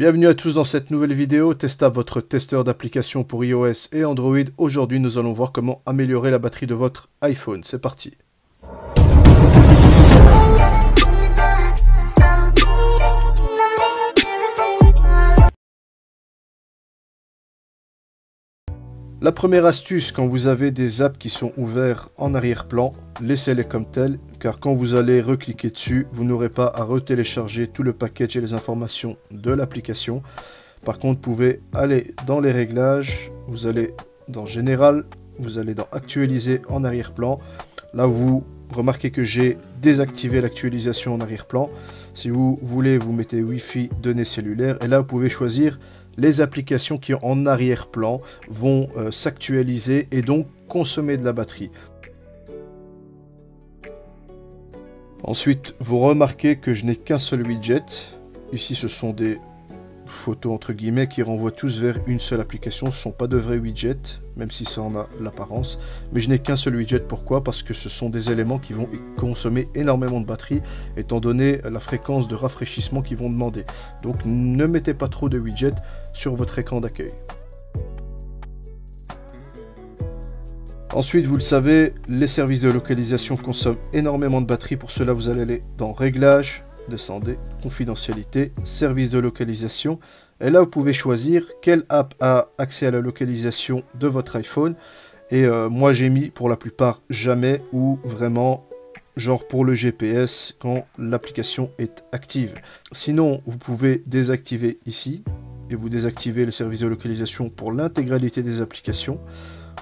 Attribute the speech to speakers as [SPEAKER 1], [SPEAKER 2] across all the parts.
[SPEAKER 1] Bienvenue à tous dans cette nouvelle vidéo, Testable, votre testeur d'applications pour iOS et Android. Aujourd'hui, nous allons voir comment améliorer la batterie de votre iPhone. C'est parti. La première astuce, quand vous avez des apps qui sont ouvertes en arrière-plan, laissez-les comme telles, car quand vous allez recliquer dessus, vous n'aurez pas à retélécharger tout le package et les informations de l'application. Par contre, vous pouvez aller dans les réglages, vous allez dans Général, vous allez dans Actualiser en arrière-plan. Là, vous remarquez que j'ai désactivé l'actualisation en arrière-plan. Si vous voulez, vous mettez Wi-Fi, données cellulaires, et là, vous pouvez choisir les applications qui en arrière-plan vont s'actualiser et donc consommer de la batterie. Ensuite, vous remarquez que je n'ai qu'un seul widget. Ici, ce sont des photos entre guillemets qui renvoient tous vers une seule application. Ce ne sont pas de vrais widgets, même si ça en a l'apparence. Mais je n'ai qu'un seul widget. Pourquoi? Parce que ce sont des éléments qui vont consommer énormément de batterie, étant donné la fréquence de rafraîchissement qu'ils vont demander. Donc ne mettez pas trop de widgets sur votre écran d'accueil. Ensuite, vous le savez, les services de localisation consomment énormément de batterie. Pour cela, vous allez aller dans Réglages, descendez, Confidentialité, Services de localisation. Et là, vous pouvez choisir quelle app a accès à la localisation de votre iPhone. Et moi, j'ai mis pour la plupart jamais ou vraiment genre pour le GPS quand l'application est active. Sinon, vous pouvez désactiver ici et vous désactivez le service de localisation pour l'intégralité des applications.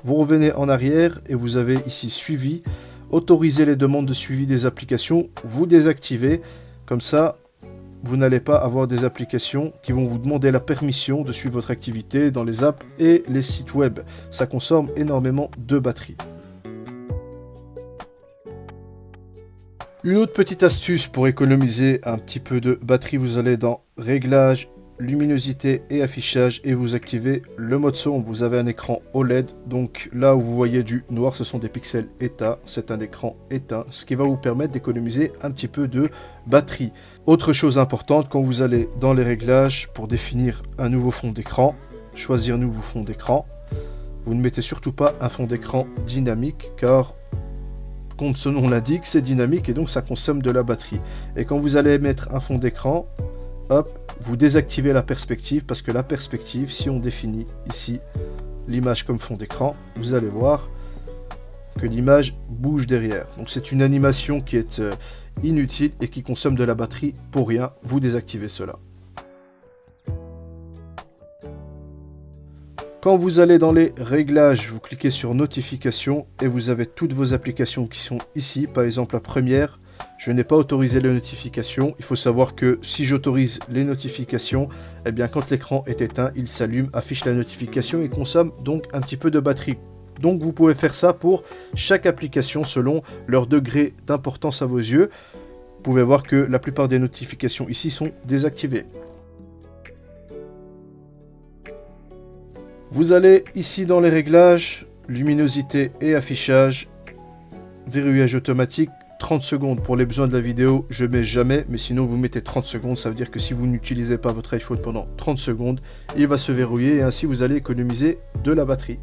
[SPEAKER 1] Vous revenez en arrière et vous avez ici Suivi, autoriser les demandes de suivi des applications, vous désactivez, comme ça vous n'allez pas avoir des applications qui vont vous demander la permission de suivre votre activité dans les apps et les sites web. Ça consomme énormément de batterie. Une autre petite astuce pour économiser un petit peu de batterie, vous allez dans Réglages, Luminosité et affichage et vous activez le mode sombre. Vous avez un écran OLED, donc là où vous voyez du noir, ce sont des pixels éteints, c'est un écran éteint, ce qui va vous permettre d'économiser un petit peu de batterie. Autre chose importante, quand vous allez dans les réglages pour définir un nouveau fond d'écran, choisir nouveau fond d'écran, vous ne mettez surtout pas un fond d'écran dynamique, car comme son nom l'indique, c'est dynamique et donc ça consomme de la batterie. Et quand vous allez mettre un fond d'écran, hop, vous désactivez la perspective, parce que la perspective, si on définit ici l'image comme fond d'écran, vous allez voir que l'image bouge derrière. Donc c'est une animation qui est inutile et qui consomme de la batterie pour rien. Vous désactivez cela. Quand vous allez dans les réglages, vous cliquez sur notifications et vous avez toutes vos applications qui sont ici. Par exemple, la première, je n'ai pas autorisé les notifications. Il faut savoir que si j'autorise les notifications, eh bien quand l'écran est éteint, il s'allume, affiche la notification et consomme donc un petit peu de batterie. Donc vous pouvez faire ça pour chaque application selon leur degré d'importance à vos yeux. Vous pouvez voir que la plupart des notifications ici sont désactivées. Vous allez ici dans les réglages, luminosité et affichage, verrouillage automatique. 30 secondes pour les besoins de la vidéo, je mets jamais, mais sinon vous mettez 30 secondes, ça veut dire que si vous n'utilisez pas votre iPhone pendant 30 secondes, il va se verrouiller et ainsi vous allez économiser de la batterie.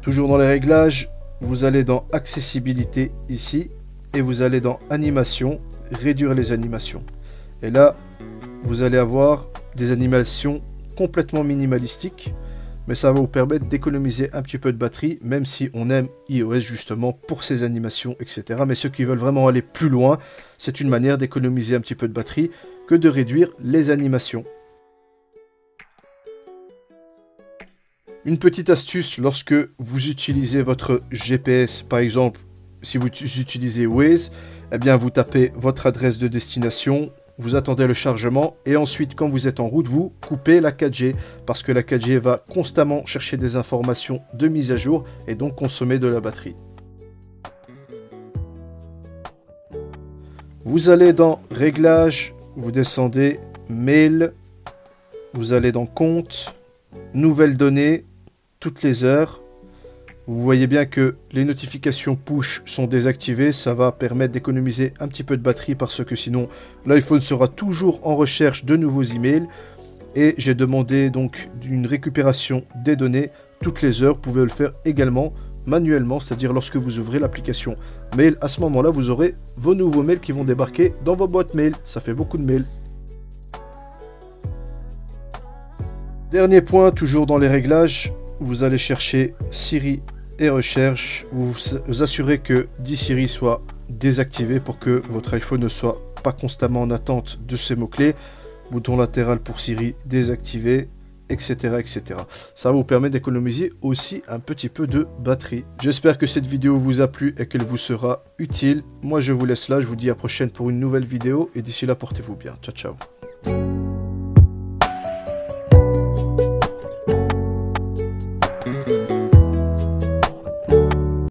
[SPEAKER 1] Toujours dans les réglages, vous allez dans Accessibilité ici, et vous allez dans Animation, réduire les animations. Et là, vous allez avoir des animations complètement minimalistiques, mais ça va vous permettre d'économiser un petit peu de batterie, même si on aime iOS justement pour ses animations, etc. Mais ceux qui veulent vraiment aller plus loin, c'est une manière d'économiser un petit peu de batterie que de réduire les animations. Une petite astuce, lorsque vous utilisez votre GPS, par exemple, si vous utilisez Waze, eh bien vous tapez votre adresse de destination, vous attendez le chargement et ensuite quand vous êtes en route, vous coupez la 4G parce que la 4G va constamment chercher des informations de mise à jour et donc consommer de la batterie. Vous allez dans Réglages, vous descendez Mail, vous allez dans Compte, Nouvelles données, toutes les heures. Vous voyez bien que les notifications push sont désactivées, ça va permettre d'économiser un petit peu de batterie parce que sinon l'iPhone sera toujours en recherche de nouveaux emails. Et j'ai demandé donc une récupération des données toutes les heures. Vous pouvez le faire également manuellement, c'est-à-dire lorsque vous ouvrez l'application mail, à ce moment-là vous aurez vos nouveaux mails qui vont débarquer dans vos boîtes mail. Ça fait beaucoup de mails. Dernier point, toujours dans les réglages, vous allez chercher Siri et recherche. Vous vous assurez que DSiri soit désactivé pour que votre iPhone ne soit pas constamment en attente de ces mots-clés. Bouton latéral pour Siri désactivé, etc., etc. Ça vous permet d'économiser aussi un petit peu de batterie. J'espère que cette vidéo vous a plu et qu'elle vous sera utile. Moi, je vous laisse là. Je vous dis à la prochaine pour une nouvelle vidéo. Et d'ici là, portez-vous bien. Ciao, ciao.